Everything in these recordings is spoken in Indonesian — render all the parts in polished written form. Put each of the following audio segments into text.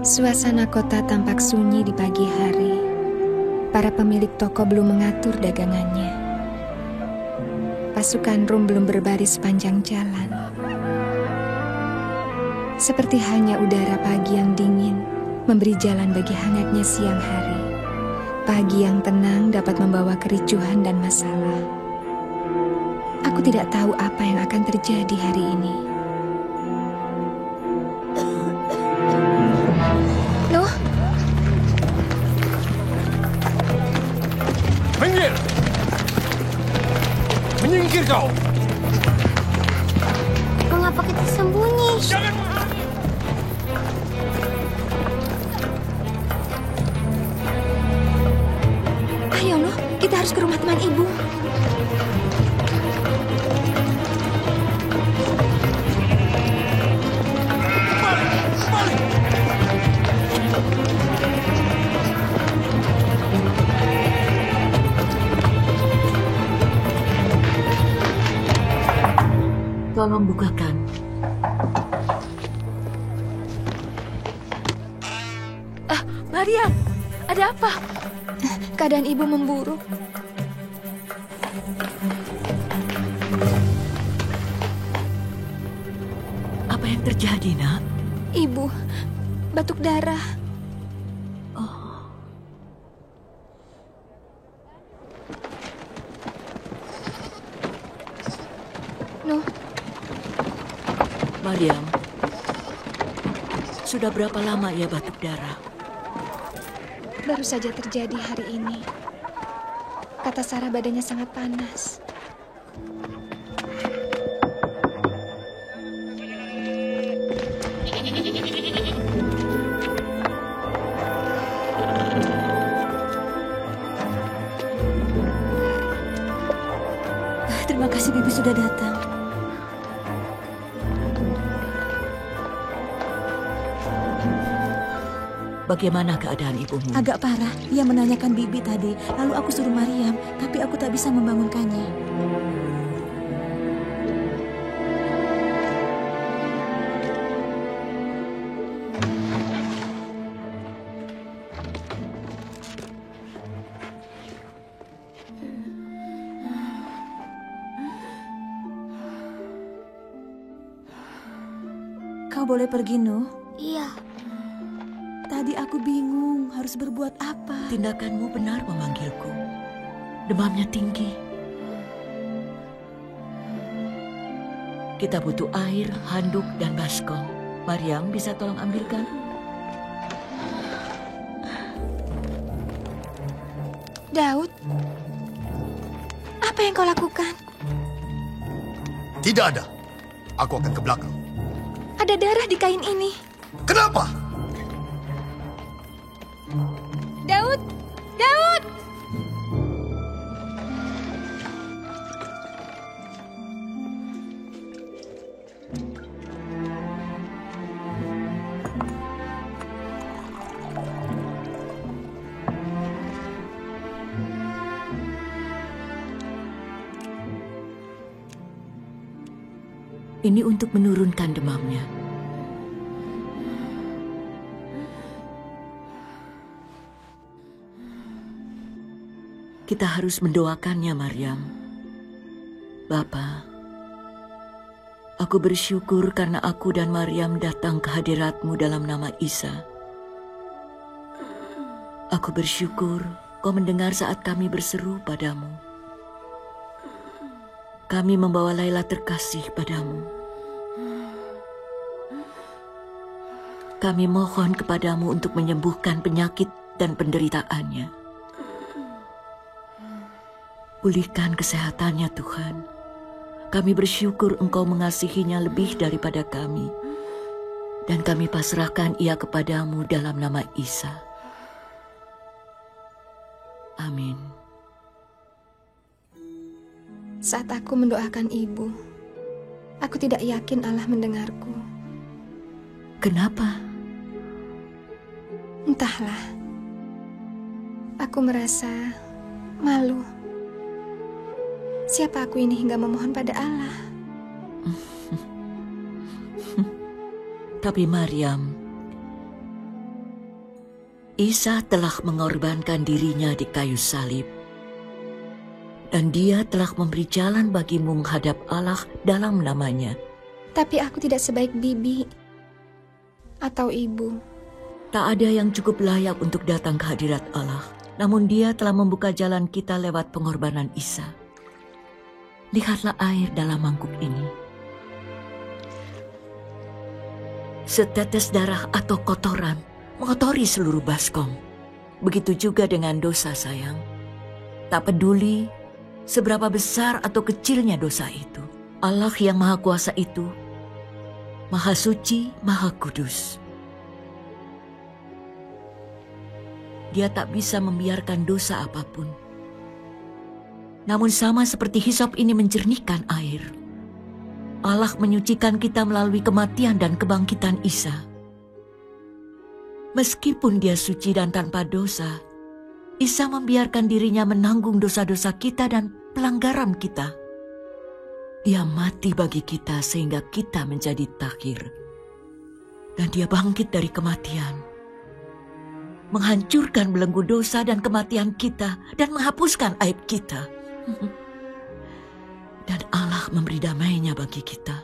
Suasana kota tampak sunyi di pagi hari. Para pemilik toko belum mengatur dagangannya. Pasukan Rum belum berbaris sepanjang jalan. Seperti hanya udara pagi yang dingin memberi jalan bagi hangatnya siang hari. Pagi yang tenang dapat membawa kericuhan dan masalah. Aku tidak tahu apa yang akan terjadi hari ini. Loh? Minggir! Menyingkir kau! Mengapa kita sembunyi? Jangan! Ayo loh, kita harus ke rumah teman ibu. Tolong bukakan. Maryam, ada apa? Keadaan ibu memburuk. Apa yang terjadi, Nak? Ibu, batuk darah. Loh, Maryam, sudah berapa lama ia batuk darah? baru saja terjadi hari ini. Kata Sarah badannya sangat panas. Terima kasih Bibi sudah datang. Bagaimana keadaan ibumu? Agak parah. Ia menanyakan Bibi tadi. Lalu aku suruh Maryam, tapi aku tak bisa membangunkannya. Kau boleh pergi, Nuh. Iya. Tadi aku bingung harus berbuat apa. Tindakanmu benar memanggilku. Demamnya tinggi. Kita butuh air, handuk, dan baskom. Maryam, bisa tolong ambilkan? Daud, apa yang kau lakukan? Tidak ada. Aku akan ke belakang. Ada darah di kain ini. Kenapa? Daud! Daud! Ini untuk menurunkan demamnya. Kita harus mendoakannya, Maryam. Bapa, aku bersyukur karena aku dan Maryam datang ke hadirat-Mu dalam nama Isa. Aku bersyukur Kau mendengar saat kami berseru padamu. Kami membawa Laila terkasih padamu. Kami mohon kepadamu untuk menyembuhkan penyakit dan penderitaannya. Pulihkan kesehatannya, Tuhan. Kami bersyukur Engkau mengasihinya lebih daripada kami. Dan kami pasrahkan ia kepadamu dalam nama Isa. Amin. Saat aku mendoakan ibu, aku tidak yakin Allah mendengarku. Kenapa? Entahlah. Aku merasa malu. Siapa aku ini hingga memohon pada Allah? Tapi Maryam, Isa telah mengorbankan dirinya di kayu salib. Dan dia telah memberi jalan bagimu menghadap Allah dalam namanya. Tapi aku tidak sebaik bibi atau ibu. Tak ada yang cukup layak untuk datang ke hadirat Allah. Namun dia telah membuka jalan kita lewat pengorbanan Isa. Lihatlah air dalam mangkuk ini. Setetes darah atau kotoran mengotori seluruh baskom. Begitu juga dengan dosa, sayang. Tak peduli seberapa besar atau kecilnya dosa itu, Allah yang Maha Kuasa itu, Maha Suci, Maha Kudus. Dia tak bisa membiarkan dosa apapun. Namun sama seperti hisop ini menjernihkan air, Allah menyucikan kita melalui kematian dan kebangkitan Isa. Meskipun dia suci dan tanpa dosa, Isa membiarkan dirinya menanggung dosa-dosa kita dan pelanggaran kita. Dia mati bagi kita sehingga kita menjadi tahir. Dan dia bangkit dari kematian, menghancurkan belenggu dosa dan kematian kita dan menghapuskan aib kita. Dan Allah memberi damai-Nya bagi kita.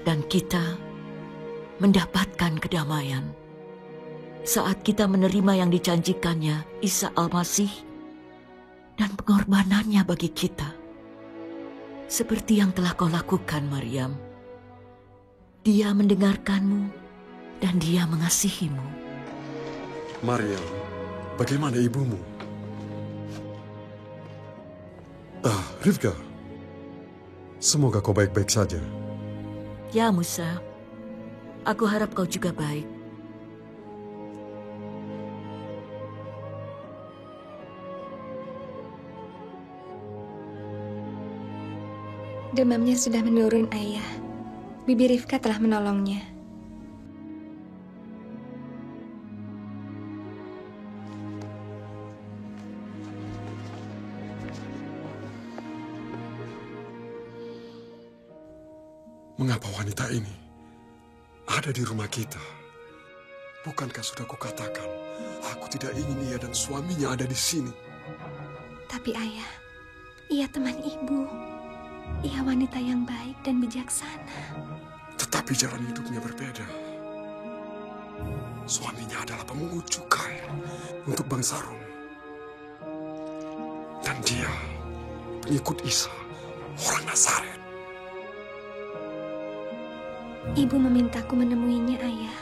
Dan kita mendapatkan kedamaian saat kita menerima yang dijanjikannya, Isa Al-Masih, dan pengorbanannya bagi kita. Seperti yang telah kau lakukan, Maryam. Dia mendengarkanmu dan dia mengasihimu. Maryam, bagaimana ibumu? Rivka, semoga kau baik-baik saja. Ya, Musa. Aku harap kau juga baik. Demamnya sudah menurun, Ayah. Bibi Rifka telah menolongnya. Mengapa wanita ini ada di rumah kita? Bukankah sudah kukatakan, aku tidak ingin ia dan suaminya ada di sini? Tapi Ayah, ia teman ibu. Ia wanita yang baik dan bijaksana. Tetapi jalan hidupnya berbeda. Suaminya adalah pemungut cukai untuk bangsa Rom. Dan dia pengikut Isa, orang Nazaret. Ibu memintaku menemuinya, Ayah.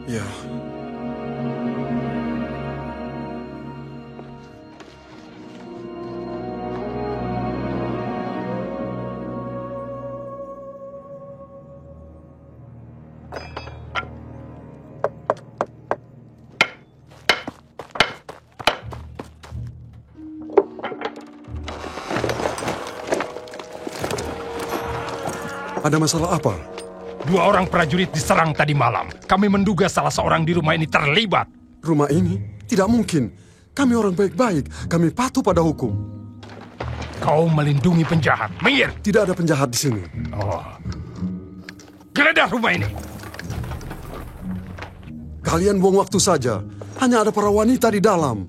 Ya. Ada masalah apa? 2 orang prajurit diserang tadi malam. Kami menduga salah seorang di rumah ini terlibat. Rumah ini? Tidak mungkin. Kami orang baik-baik. Kami patuh pada hukum. Kau melindungi penjahat. Minggir! Tidak ada penjahat di sini. Oh. Geledah rumah ini. Kalian buang waktu saja. Hanya ada para wanita di dalam.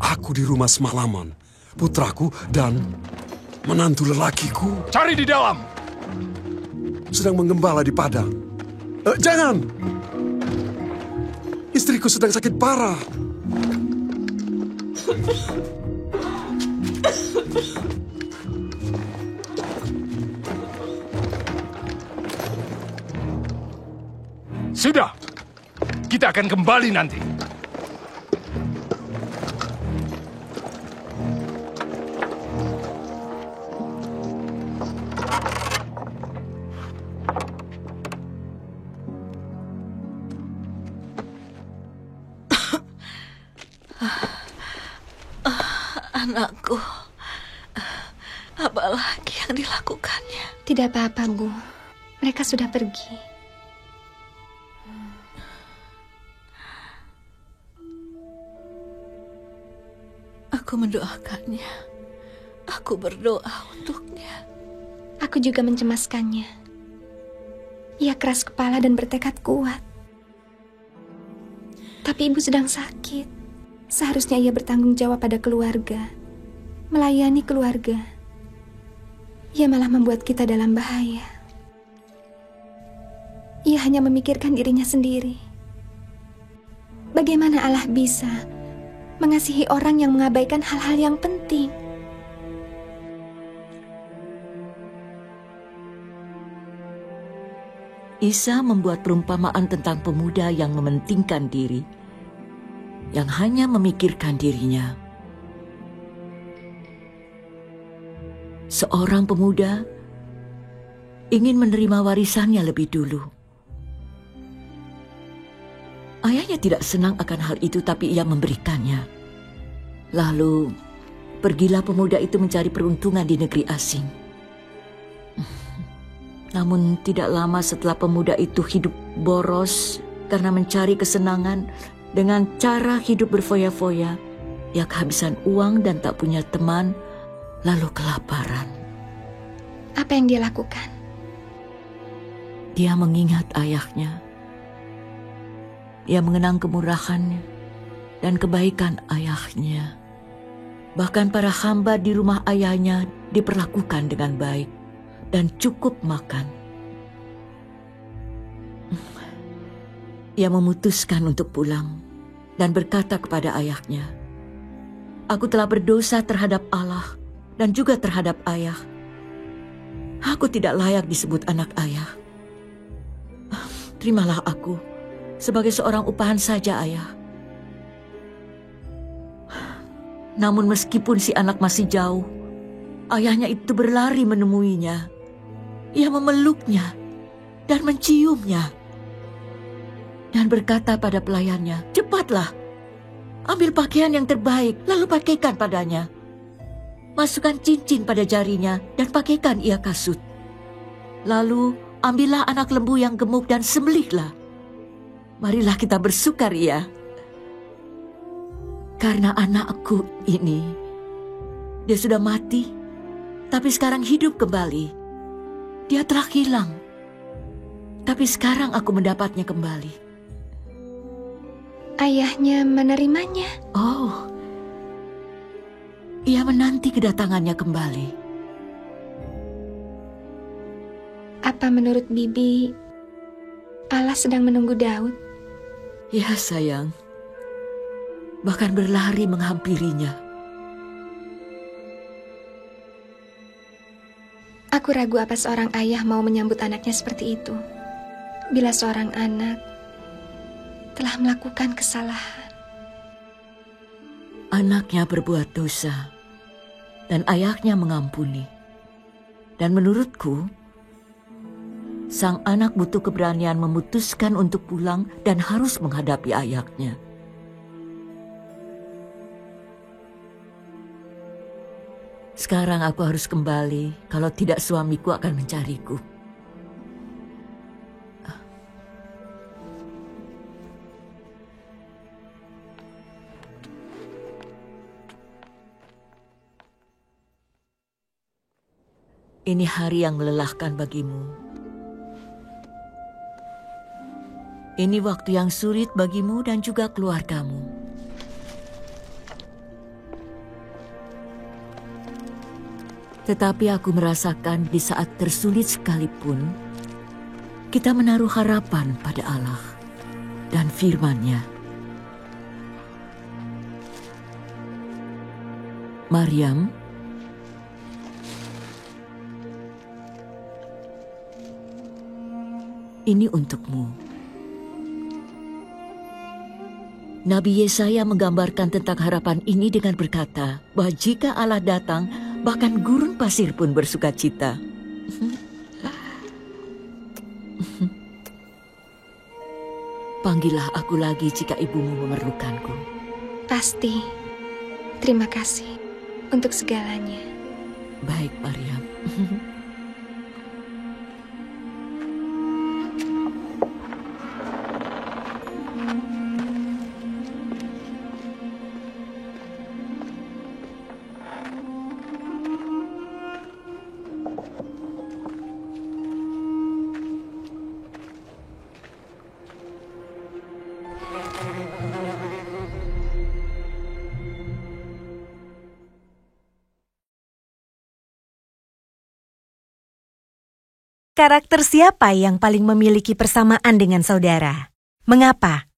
Aku di rumah semalaman. Putraku dan menantu lelakiku Cari di dalam. sedang menggembala di padang. Jangan! Istriku sedang sakit parah. Sudah. Kita akan kembali nanti. Anakku, apa lagi yang dilakukannya? Tidak apa-apa, Bu. Mereka sudah pergi. Aku mendoakannya Aku berdoa untuknya. Aku juga mencemaskannya. Ia keras kepala dan bertekad kuat. Tapi ibu sedang sakit. Seharusnya ia bertanggung jawab pada keluarga, melayani keluarga. Ia malah membuat kita dalam bahaya. Ia hanya memikirkan dirinya sendiri. Bagaimana Allah bisa mengasihi orang yang mengabaikan hal-hal yang penting? Isa membuat perumpamaan tentang pemuda yang mementingkan diri, yang hanya memikirkan dirinya. Seorang pemuda ingin menerima warisannya lebih dulu. Ayahnya tidak senang akan hal itu, tapi ia memberikannya. Lalu, pergilah pemuda itu mencari peruntungan di negeri asing. Namun tidak lama setelah pemuda itu hidup boros karena mencari kesenangan dengan cara hidup berfoya-foya. Ia kehabisan uang dan tak punya teman, lalu kelaparan. Apa yang dia lakukan? Dia mengingat ayahnya. Dia mengenang kemurahannya dan kebaikan ayahnya. Bahkan para hamba di rumah ayahnya diperlakukan dengan baik dan cukup makan. Ia memutuskan untuk pulang dan berkata kepada ayahnya, "Aku telah berdosa terhadap Allah dan juga terhadap ayah. Aku tidak layak disebut anak ayah. Terimalah aku sebagai seorang upahan saja, ayah." Namun meskipun si anak masih jauh, ayahnya itu berlari menemuinya. Ia memeluknya dan menciumnya dan berkata pada pelayannya, "Cepatlah, ambil pakaian yang terbaik lalu pakaikan padanya. Masukkan cincin pada jarinya dan pakaikan ia kasut. Lalu ambillah anak lembu yang gemuk dan sembelihlah. Marilah kita bersukaria. Karena anakku ini, dia sudah mati, tapi sekarang hidup kembali. Dia telah hilang, tapi sekarang aku mendapatnya kembali." Ayahnya menerimanya? Oh, ia menanti kedatangannya kembali. Apa menurut Bibi, Allah sedang menunggu Daud? Ya sayang, bahkan berlari menghampirinya. Aku ragu apa seorang ayah mau menyambut anaknya seperti itu. Bila seorang anak telah melakukan kesalahan. Anaknya berbuat dosa dan ayahnya mengampuni. Dan menurutku, sang anak butuh keberanian memutuskan untuk pulang dan harus menghadapi ayahnya. Sekarang aku harus kembali, kalau tidak suamiku akan mencariku. Ini hari yang melelahkan bagimu. Ini waktu yang sulit bagimu dan juga keluargamu. Tetapi aku merasakan di saat tersulit sekalipun, kita menaruh harapan pada Allah dan firman-Nya. Maryam, ini untukmu. Nabi Yesaya menggambarkan tentang harapan ini dengan berkata bahwa jika Allah datang, bahkan gurun pasir pun bersuka cita. Panggillah aku lagi jika ibumu memerlukanku. Pasti. Terima kasih untuk segalanya. Baik, Maryam. Karakter siapa yang paling memiliki persamaan dengan saudara? Mengapa?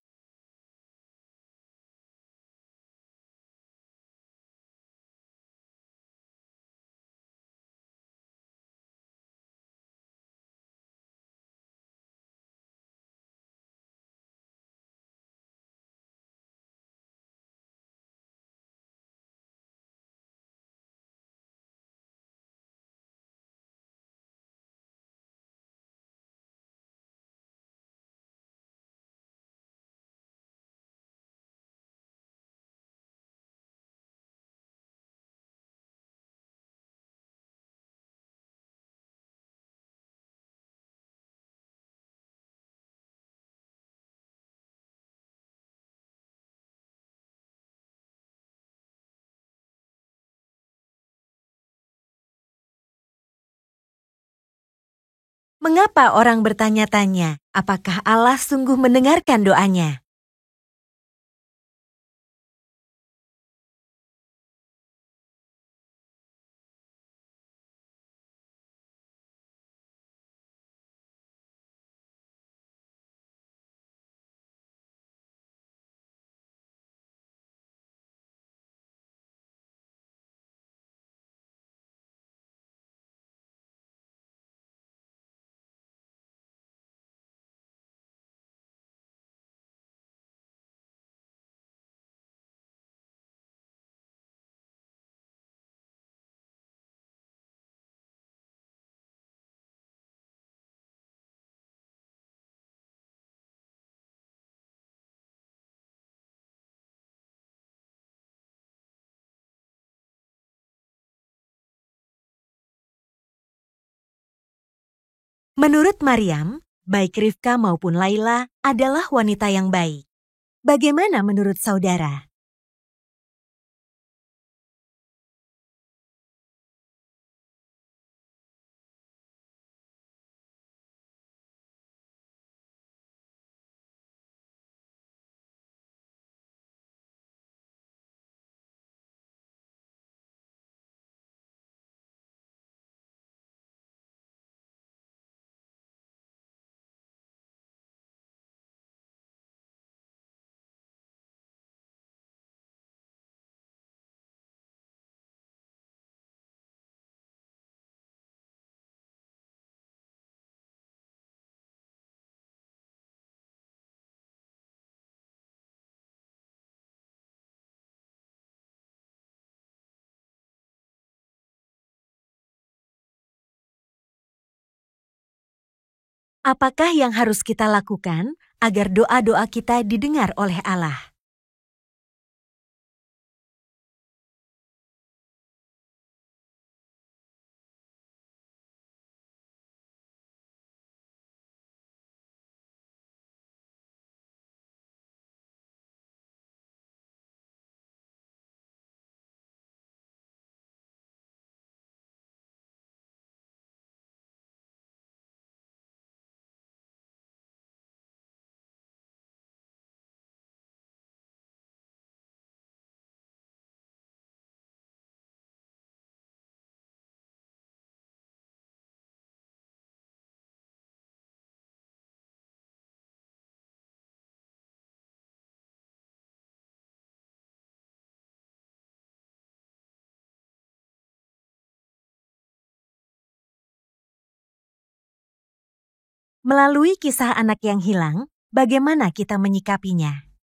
Mengapa orang bertanya-tanya, apakah Allah sungguh mendengarkan doanya? Menurut Maryam, baik Rifka maupun Laila adalah wanita yang baik. Bagaimana menurut saudara? Apakah yang harus kita lakukan agar doa-doa kita didengar oleh Allah? Melalui kisah anak yang hilang, bagaimana kita menyikapinya?